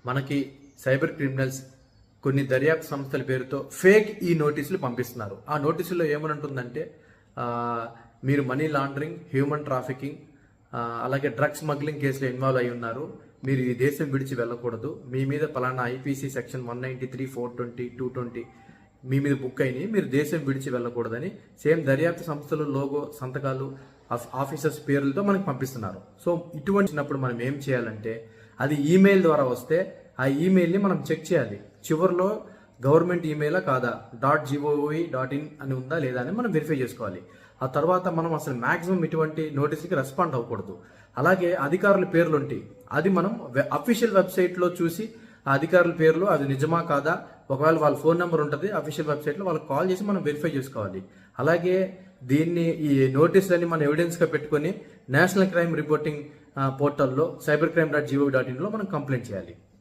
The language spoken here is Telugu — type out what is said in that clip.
మనకి సైబర్ క్రిమినల్స్ కొన్ని దర్యాప్తు సంస్థల పేరుతో ఫేక్ ఈ నోటీసులు పంపిస్తున్నారు. ఆ నోటీసుల్లో ఏమనుంటుందంటే మీరు మనీ లాండరింగ్, హ్యూమన్ ట్రాఫికింగ్, అలాగే డ్రగ్స్ స్మగ్లింగ్ కేసులో ఇన్వాల్వ్ అయి ఉన్నారు, మీరు ఈ దేశం విడిచి వెళ్ళకూడదు, మీ మీద పలానా ఐపీసీ సెక్షన్ 193, 420, 220 మీ మీద బుక్ అయినాయి, మీరు దేశం విడిచి వెళ్ళకూడదని సేమ్ దర్యాప్తు సంస్థలు లోగో, సంతకాలు, ఆఫీసర్స్ పేర్లతో మనకి పంపిస్తున్నారు. సో ఇటువంటినప్పుడు మనం ఏం చేయాలంటే, అది ఈమెయిల్ ద్వారా వస్తే ఆ ఈమెయిల్ని మనం చెక్ చేయాలి. చివరిలో గవర్నమెంట్ ఈమెయిలా కాదా, .gov.in అని ఉందా లేదా అని మనం వెరిఫై చేసుకోవాలి. ఆ తర్వాత మనం అసలు మాక్సిమం ఇటువంటి నోటీసులకి రెస్పాండ్ అవ్వకూడదు. అలాగే అధికారుల పేర్లు ఉంటాయి, అది మనం అఫీషియల్ వెబ్సైట్లో చూసి ఆ అధికారుల పేర్లు అది నిజమా కాదా, ఒకవేళ వాళ్ళ ఫోన్ నెంబర్ ఉంటుంది అఫీషియల్ వెబ్సైట్లో, వాళ్ళకి కాల్ చేసి మనం వెరిఫై చేసుకోవాలి. అలాగే ఈ నోటీసులని మనం ఎవిడెన్స్గా పెట్టుకొని నేషనల్ క్రైమ్ రిపోర్టింగ్ పోర్టల్లో cybercrime.gov.in లో మనం కంప్లైంట్ చేయాలి.